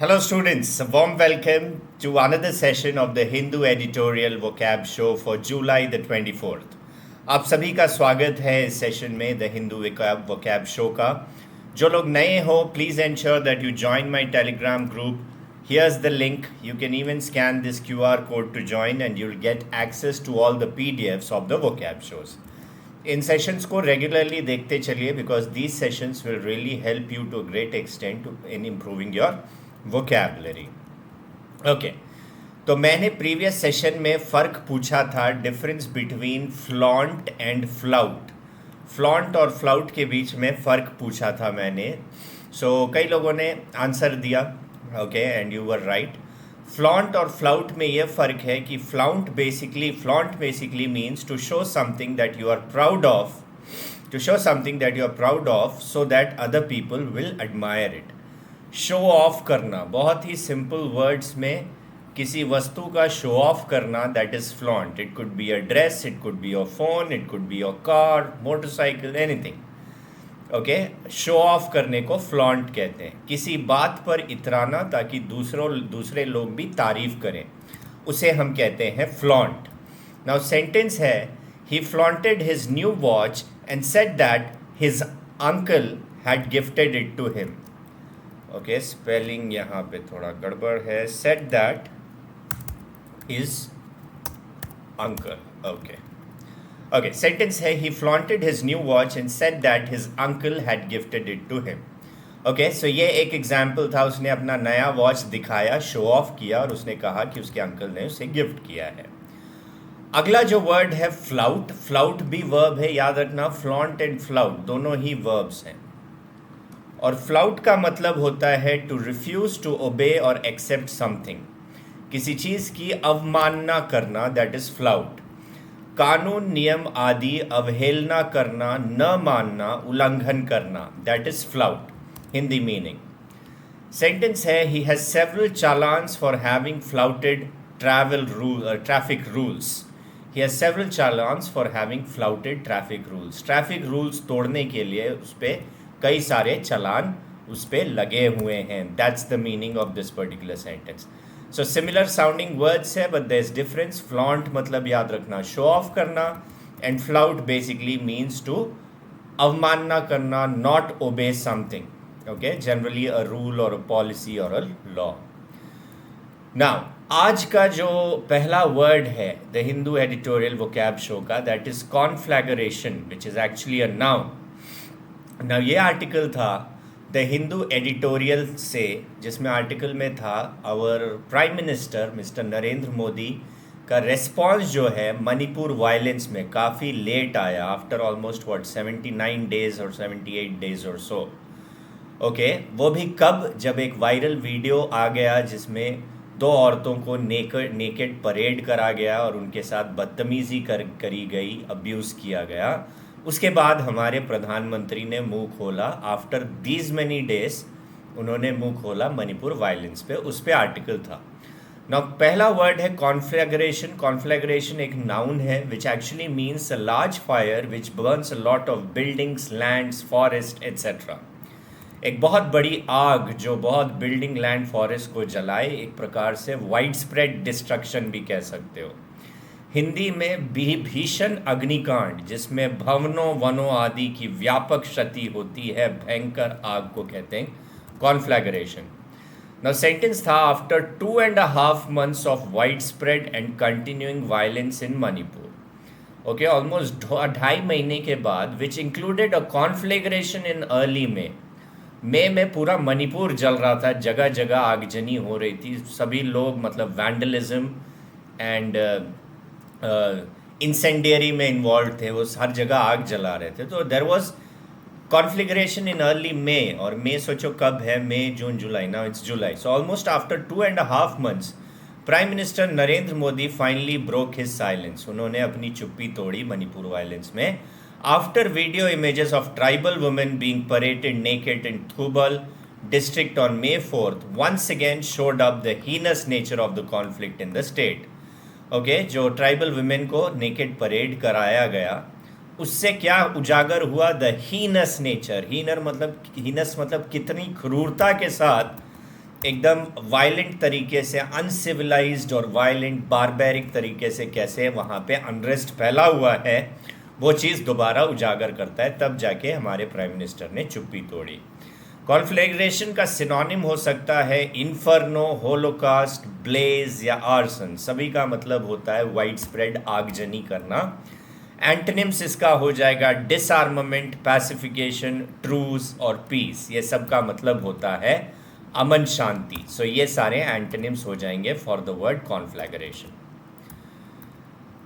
Hello, students. A warm welcome to another session of the Hindu Editorial Vocab Show for July the 24th. आप सभी का स्वागत है इस सेशन में द हिंदू vocab शो का. जो लोग नए हो, please ensure that you join my Telegram group. Here's the link. You can even scan this QR code to join and you'll get access to all the PDFs of the vocab shows. इन sessions को regularly देखते चलिए because these sessions will really help you to great extent in improving your vocabulary. Okay, तो मैंने previous session में फ़र्क पूछा था difference between flaunt and flout. Flaunt और फ्लाउट के बीच में फ़र्क पूछा था मैंने. कई लोगों ने आंसर दिया. Okay, and you were right. Flaunt और फ्लाउट में ये फ़र्क है कि flaunt basically means to show something that you are proud of, so that other people will admire it. Show off करना, बहुत ही सिंपल वर्ड्स में किसी वस्तु का शो ऑफ करना, that is flaunt. It could be a dress, it could be a phone, it could be a car, motorcycle, anything. Okay, show off करने को फ्लॉन्ट कहते हैं. किसी बात पर इतराना ताकि दूसरे लोग भी तारीफ करें, उसे हम कहते हैं फ्लॉन्ट. नाउ सेंटेंस है, he flaunted his new watch and said that his uncle had gifted it to him. Okay, spelling यहाँ पे थोड़ा गड़बड़ है. Said that his uncle. Okay, sentence है, he flaunted his new watch and said that his uncle had gifted it to him. Okay, so ये एक example था. उसने अपना नया वॉच दिखाया, शो ऑफ किया और उसने कहा कि उसके अंकल ने उसे गिफ्ट किया है. अगला जो वर्ड है फ्लाउट. फ्लाउट भी वर्ब है, याद रखना. फ्लॉन्ट एंड फ्लाउट दोनों ही वर्ब्स हैं. और फ्लाउट का मतलब होता है टू रिफ्यूज़ टू ओबे और एक्सेप्ट समथिंग. किसी चीज़ की अवमानना करना, दैट इज़ फ्लाउट. कानून नियम आदि अवहेलना करना, न मानना, उल्लंघन करना, that is flout. Hindi meaning. Sentence है, he has several challans for having flouted traffic rules. He has several challans for having flouted traffic rules. Traffic rules तोड़ने के लिए उस पर कई सारे चालान उस पर लगे हुए हैं. That's the meaning of this particular sentence. So similar sounding words है but there is difference. Flaunt मतलब याद रखना शो ऑफ करना, and flout basically means to अवमानना करना, not obey something. Okay, generally a rule और अ पॉलिसी और a law. Now आज का जो पहला वर्ड है the Hindu editorial vocab show का, that is conflagration, which is actually a noun. ना ये आर्टिकल था द हिंदू एडिटोरियल से, जिसमें आर्टिकल में था our prime minister mister Narendra Modi का रेस्पॉन्स जो है मणिपुर वायलेंस में काफ़ी लेट आया. आफ्टर ऑलमोस्ट 79 डेज और 78 डेज और सो. ओके, वो भी कब, जब एक वायरल वीडियो आ गया जिसमें दो औरतों को नेकेड परेड करा गया और उनके साथ बदतमीज़ी करी गई, अब्यूज़ किया गया. उसके बाद हमारे प्रधानमंत्री ने मुंह खोला. आफ्टर दीज मैनी डेज उन्होंने मुंह खोला मणिपुर वायलेंस पे. उस पे आर्टिकल था. नाउ पहला वर्ड है कॉन्फ्लैग्रेशन. कॉन्फ्लैग्रेशन एक नाउन है which actually means a large fire which Burns a lot of buildings, lands, forest etcetera. एक बहुत बड़ी आग जो बहुत बिल्डिंग, लैंड, फॉरेस्ट को जलाए. एक प्रकार से वाइड स्प्रेड डिस्ट्रक्शन भी कह सकते हो. हिंदी में भीषण अग्निकांड, जिसमें भवनों, वनों आदि की व्यापक क्षति होती है, भयंकर आग को कहते हैं कॉन्फ्लैग्रेशन. नाउ सेंटेंस था, after 2.5 months of wide spread and continuing violence in Manipur. Okay, almost 2.5 महीने के बाद, which included a कॉन्फ्लैग्रेशन in early मई में पूरा मणिपुर जल रहा था. जगह जगह आगजनी हो रही थी. सभी लोग मतलब वैंडलिज्म एंड इंसेंडियरी में इन्वॉल्व थे. वो हर जगह आग जला रहे थे. तो देर वॉज कॉन्फ्लिग्रेशन इन अर्ली मई. और मई सोचो कब है, मई, जून, जुलाई. Now it's July. So almost after 2.5 months prime minister Narendra Modi finally broke his silence. उन्होंने अपनी चुप्पी तोड़ी मणिपुर वायलेंस में. After video images of tribal women being paraded naked in Thoubal district on May 4th once again showed up the heinous nature of the conflict in the state. Okay, जो tribal women को naked parade कराया गया, उससे क्या उजागर हुआ? The heinous nature. Heinous मतलब कितनी क्रूरता के साथ एकदम वायलेंट तरीके से, अनसिविलाइज्ड और वायलेंट बारबेरिक तरीके से कैसे वहाँ पे अनरेस्ट फैला हुआ है, वो चीज़ दोबारा उजागर करता है। तब जाके हमारे प्राइम मिनिस्टर ने चुप्पी तोड़ी। कॉन्फ्लैग्रेशन का सिनोनिम हो सकता है इन्फर्नो, होलोकास्ट, ब्लेज या आर्सन। सभी का मतलब होता है वाइड स्प्रेड आगजनी करना। एंटनिम्स इसका हो जाएगा डिसआर्मामेंट, पैसिफिकेशन, ट्रूस और पीस। ये सब का मतलब होता है अमन शांति। सो ये सारे एंटनिम्स हो जाएंगे for the word conflagration.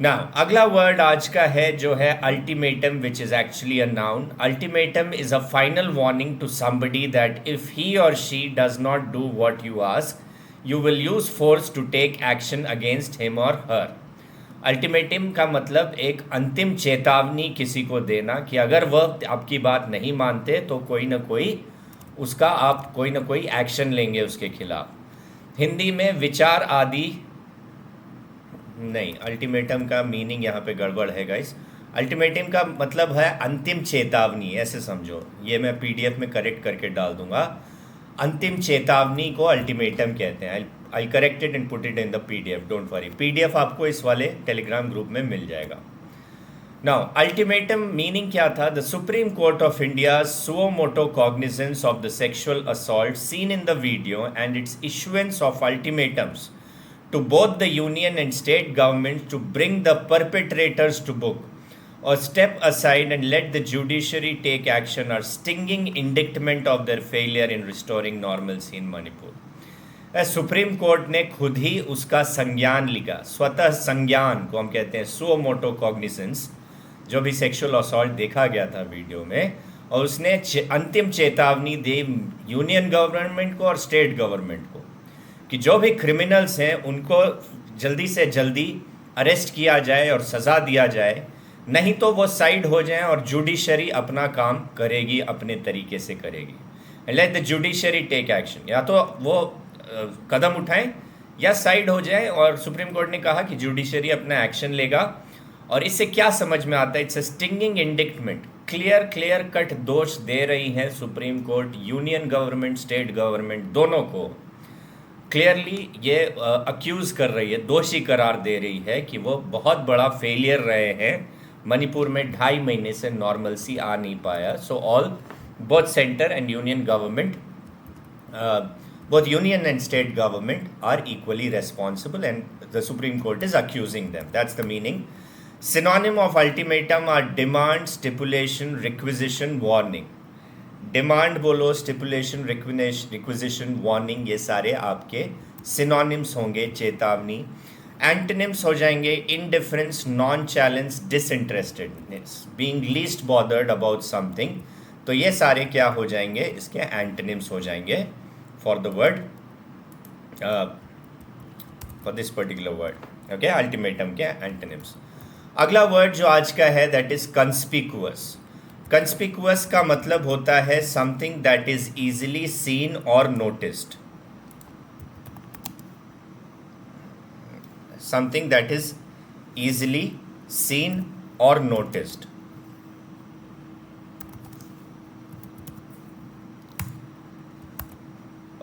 Now अगला वर्ड आज का है जो है ultimatum, which is actually a noun. Ultimatum is a final warning to somebody that if he और she does not do what you ask, you will use force to take action against him और her. Ultimatum का मतलब एक अंतिम चेतावनी किसी को देना कि अगर वह आपकी बात नहीं मानते तो कोई ना कोई उसका आप कोई ना कोई एक्शन लेंगे उसके खिलाफ। हिंदी में विचार आदि नहीं, अल्टीमेटम का मीनिंग यहाँ पे गड़बड़ है गाइस। अल्टीमेटम का मतलब है अंतिम चेतावनी, ऐसे समझो। ये मैं पीडीएफ में करेक्ट करके डाल दूंगा। अंतिम चेतावनी को अल्टीमेटम कहते हैं। I corrected and put it in the PDF, don't worry. PDF आपको इस वाले टेलीग्राम ग्रुप में मिल जाएगा। नाउ अल्टीमेटम मीनिंग क्या था? The supreme court of India suo motu cognizance of the sexual assault seen in the video and its issuance of ultimatums to both the union and state governments to bring the perpetrators to book or step aside and let the judiciary take action are stinging indictment of their failure in restoring normalcy in Manipur. Supreme court ने खुद ही उसका संज्ञान लिया। स्वतः संज्ञान को हम कहते हैं suo motu cognizance, जो भी सेक्सुअल असॉल्ट देखा गया था वीडियो में, और उसने अंतिम चेतावनी दी यूनियन गवर्नमेंट को और स्टेट गवर्नमेंट को कि जो भी क्रिमिनल्स हैं उनको जल्दी से जल्दी अरेस्ट किया जाए और सज़ा दिया जाए, नहीं तो वो साइड हो जाएं और जुडिशरी अपना काम करेगी, अपने तरीके से करेगी। Let the judiciary take action. या तो वो कदम उठाएं या साइड हो जाए, और सुप्रीम कोर्ट ने कहा कि जुडिशरी अपना एक्शन लेगा। और इससे क्या समझ में आता है? It's a stinging indictment. Clear cut दोष दे रही है supreme court union government, state government दोनों को। क्लियरली ये अक्यूज कर रही है, दोषी करार दे रही है कि वो बहुत बड़ा फेलियर रहे हैं। मणिपुर में 2.5 महीने से नॉर्मलसी आ नहीं पाया। So all both centre and union government, both union and state government are equally responsible, and the Supreme Court is accusing them. That's the meaning. Synonym of ultimatum are demand, stipulation, requisition, warning. Demand बोलो, stipulation, requisition, warning, ये सारे आपके synonyms होंगे चेतावनी। Antonyms हो जाएंगे indifference, non-challenge, disinterestedness, being least bothered about something। तो ये सारे क्या हो जाएंगे? इसके antonyms हो जाएंगे for the word, for this particular word, okay? Ultimatum के antonyms। अगला वर्ड जो आज का है that is conspicuous। Conspicuous का मतलब होता है something that is easily seen or noticed, something that is easily seen or noticed।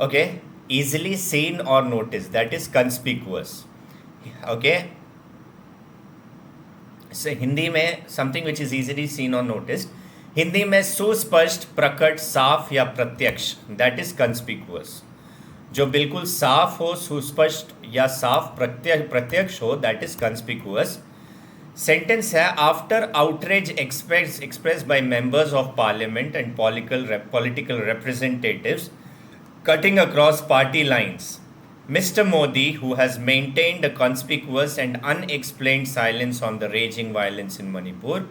Okay, easily seen or noticed, that is conspicuous। Okay, so Hindi में something which is easily seen or noticed, Hindi में सुस्पष्ट, प्रकट, साफ या प्रत्यक्ष, that is conspicuous। जो बिल्कुल साफ हो, सुस्पष्ट या साफ प्रत्यक्ष हो, that is conspicuous। सेंटेंस है after outrage expressed by members of parliament and political representatives cutting across party lines, Mr. Modi, who has maintained a conspicuous and unexplained silence on the raging violence in Manipur,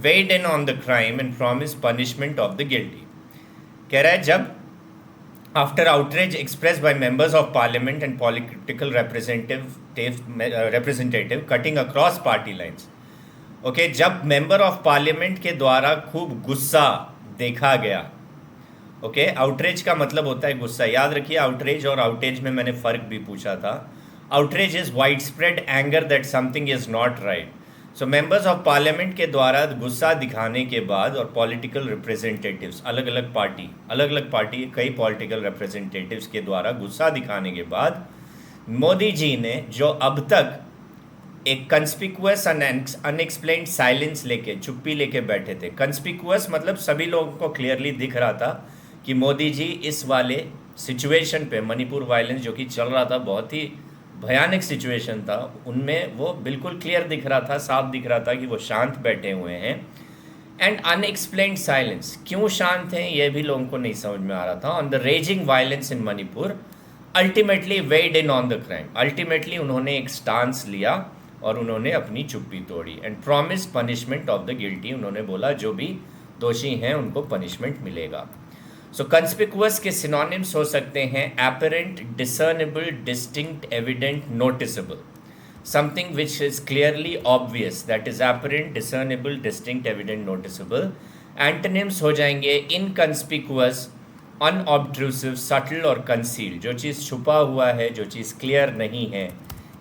weighed in on the crime and promised punishment of the guilty। कह रहा है जब after outrage expressed by members of parliament and political representative cutting across party lines, okay, जब member of parliament के द्वारा खूब गुस्सा देखा गया। ओके, आउटरेज का मतलब होता है गुस्सा। याद रखिए, आउटरेज और आउटेज में मैंने फ़र्क भी पूछा था। Outrage is wide spread anger that something is not right. So members of parliament के द्वारा गुस्सा दिखाने के बाद और पॉलिटिकल रिप्रेजेंटेटिव्स अलग अलग पार्टी कई पॉलिटिकल रिप्रेजेंटेटिव्स के द्वारा गुस्सा दिखाने के बाद मोदी जी ने जो अब तक एक कंस्पिकुअस अनएक्सप्लेन्ड साइलेंस लेके चुप्पी लेके बैठे थे। कंस्पिकुअस मतलब सभी लोगों को क्लियरली दिख रहा था कि मोदी जी इस वाले सिचुएशन पे, मणिपुर वायलेंस जो कि चल रहा था, बहुत ही भयानक सिचुएशन था, उनमें वो बिल्कुल क्लियर दिख रहा था, साफ दिख रहा था कि वो शांत बैठे हुए हैं। एंड अनएक्सप्लेन्ड साइलेंस, क्यों शांत हैं ये भी लोगों को नहीं समझ में आ रहा था। On the raging violence in Manipur ultimately wade in on the crime, ultimately उन्होंने एक स्टांस लिया और उन्होंने अपनी चुप्पी तोड़ी। And promise punishment of the guilty, उन्होंने बोला जो भी दोषी हैं उनको पनिशमेंट मिलेगा। सो कंस्पिकुअस के सिनोनिम्स हो सकते हैं apparent, discernible, distinct, evident, noticeable. Something which is clearly obvious, that is apparent, discernible, distinct, evident, noticeable. Antonyms हो जाएंगे इनकंस्पिकुअस, अनऑब्ट्रूसिव, सटल और कंसील्ड। जो चीज़ छुपा हुआ है, जो चीज़ क्लियर नहीं है,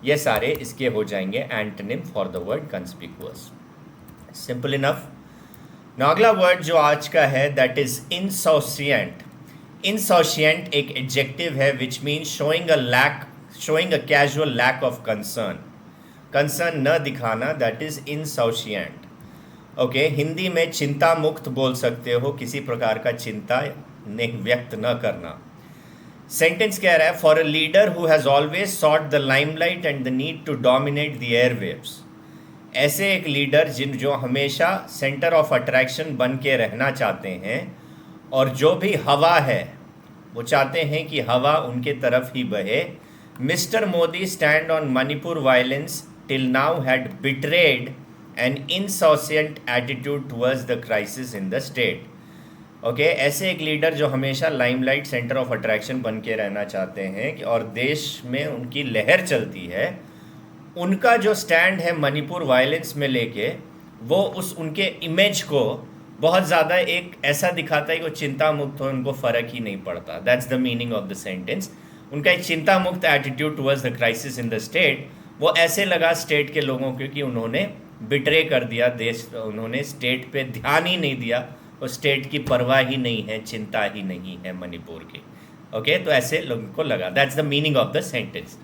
ये सारे इसके हो जाएंगे antonym for the word conspicuous. Simple enough. Now अगला वर्ड जो आज का है दैट इज इंसोशिएंट। इंसोशिएंट एक एडजेक्टिव है which means showing a casual lack of concern न दिखाना, that is insouciant. Okay, Hindi में चिंता मुक्त बोल सकते हो, किसी प्रकार का चिंता व्यक्त न करना। सेंटेंस कह रहा है for a leader who has always sought the limelight and the need to dominate the airwaves. ऐसे एक लीडर जो हमेशा सेंटर ऑफ अट्रैक्शन बन के रहना चाहते हैं और जो भी हवा है वो चाहते हैं कि हवा उनके तरफ ही बहे। Mister Modi stand on Manipur violence till now had betrayed an insouciant attitude towards the crisis in the state. Okay, ऐसे एक लीडर जो हमेशा लाइमलाइट, सेंटर ऑफ अट्रैक्शन बन के रहना चाहते हैं और देश में उनकी लहर चलती है, उनका जो स्टैंड है मणिपुर वायलेंस में लेके, वो उनके इमेज को बहुत ज़्यादा एक ऐसा दिखाता है कि वो चिंता मुक्त हो, उनको फ़र्क ही नहीं पड़ता। That's the meaning of the sentence. उनका एक चिंता मुक्त attitude towards the crisis in the state, वो ऐसे लगा स्टेट के लोगों को कि उन्होंने बिट्रे कर दिया देश, उन्होंने स्टेट पे ध्यान ही नहीं दिया, और स्टेट की परवाह ही नहीं है, चिंता ही नहीं है मणिपुर की। ओके, तो ऐसे लोगों को लगा। That's the meaning of the sentence.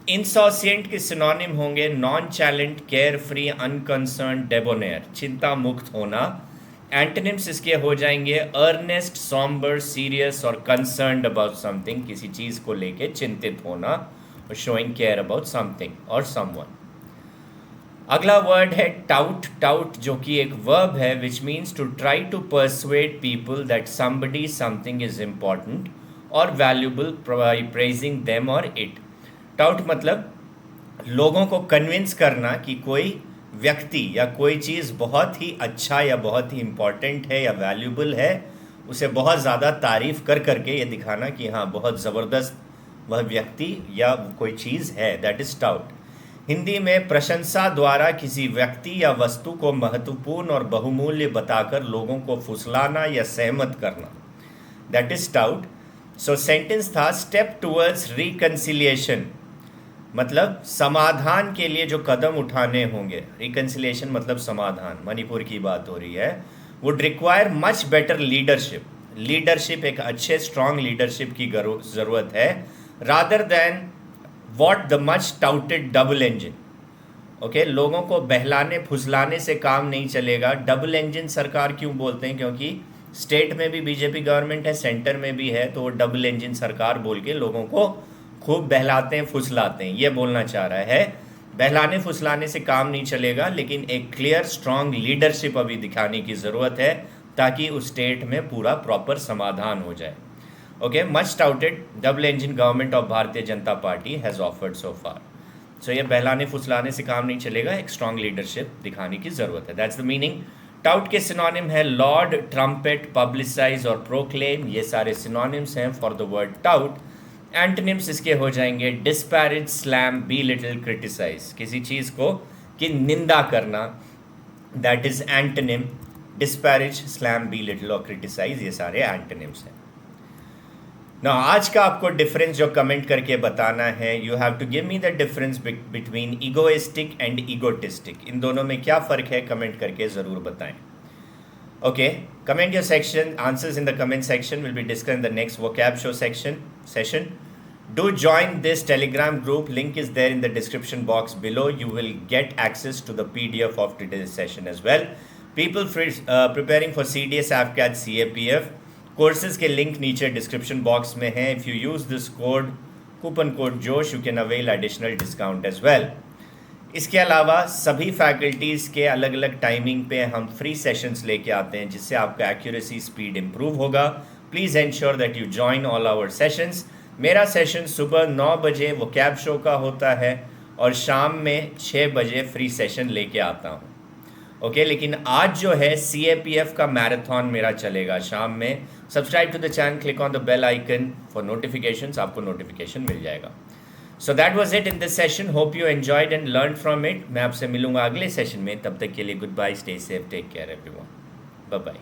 Insouciant के सिनोनिम होंगे nonchalant, carefree, unconcern, debonair, चिंता मुक्त होना। एंटोनिम्स इसके हो जाएंगे अर्नेस्ट, सॉम्बर, सीरियस और कंसर्न्ड अबाउट समथिंग, किसी चीज़ को लेके चिंतित होना और शोइंग केयर अबाउट समथिंग और समवन। अगला वर्ड है टाउट। टाउट जो कि एक वर्ब है which means to try to persuade people that somebody something is important और वैल्यूबल बाय प्रेजिंग देम और इट। टाउट मतलब लोगों को कन्विंस करना कि कोई व्यक्ति या कोई चीज़ बहुत ही अच्छा या बहुत ही इम्पॉर्टेंट है या वैल्यूबल है, उसे बहुत ज़्यादा तारीफ़ कर करके ये दिखाना कि हाँ बहुत ज़बरदस्त वह व्यक्ति या कोई चीज़ है, दैट इज़ टाउट। हिंदी में प्रशंसा द्वारा किसी व्यक्ति या वस्तु को महत्वपूर्ण और बहुमूल्य बताकर लोगों को फुसलाना या सहमत करना, that is taut. So sentence था स्टेप टुवर्ड्स रिकंसिलिएशन, मतलब समाधान के लिए जो कदम उठाने होंगे। रिकंसिलिएशन मतलब समाधान, मणिपुर की बात हो रही है। Would require much better leadership, leadership एक अच्छे स्ट्रॉन्ग लीडरशिप की ज़रूरत है, rather than what the much touted double engine. Okay, लोगों को बहलाने फुसलाने से काम नहीं चलेगा। डबल इंजन सरकार क्यों बोलते हैं? क्योंकि स्टेट में भी बीजेपी गवर्नमेंट है, सेंटर में भी है, तो वो डबल इंजन सरकार बोल के लोगों को खूब बहलाते हैं, फुसलाते हैं। ये बोलना चाह रहा है बहलाने फुसलाने से काम नहीं चलेगा, लेकिन एक क्लियर स्ट्रॉन्ग लीडरशिप अभी दिखाने की ज़रूरत है ताकि उस स्टेट में पूरा प्रॉपर समाधान हो जाए। Okay, much touted double engine government of Bharatiya Janata party has offered सो फार। सो ये बहलाने फुसलाने से काम नहीं चलेगा, एक स्ट्रॉन्ग लीडरशिप दिखाने की ज़रूरत है। That's the meaning. टाउट के सिनोनिम है लॉर्ड, ट्रम्पेट, पब्लिसाइज और प्रोक्लेम। ये सारे सिनोनिम्स हैं for the word tout. Antonyms इसके हो जाएंगे disparage, slam, belittle, criticize, किसी चीज़ को की निंदा करना, that is antonym. Disparage, slam, belittle और क्रिटिसाइज, ये सारे एंटोनिम्स हैं। ना आज का आपको डिफरेंस जो कमेंट करके बताना है, you have to give me the difference between egoistic and egotistic. इन दोनों में क्या फ़र्क है कमेंट करके ज़रूर बताएं। Okay, comment your section answers in the comment section will be discuss in the next vocab show session. Do join this Telegram group. Link is there in the description box below. You will get access to the PDF of today's session as well. People preparing for CDS, AFCAT, CAPF courses के link नीचे description box में है. If you use this coupon code JOSH, you can avail additional discount as well. इसके अलावा सभी faculties के अलग अलग टाइमिंग पे हम फ्री सेशंस लेके आते हैं जिससे आपका एक्यूरेसी स्पीड इम्प्रूव होगा. Please ensure that you join all our sessions. मेरा सेशन सुबह 9 बजे वो कैब शो का होता है और शाम में 6 बजे फ्री सेशन लेके आता हूँ. ओके, लेकिन आज जो है CAPF का मैराथन मेरा चलेगा शाम में. Subscribe to the channel, click on the bell icon for notifications, आपको नोटिफिकेशन मिल जाएगा. So that was it in this session. Hope you enjoyed and learn from it. मैं आपसे मिलूंगा अगले सेशन में. तब तक के लिए goodbye, stay safe, take care everyone, bye bye.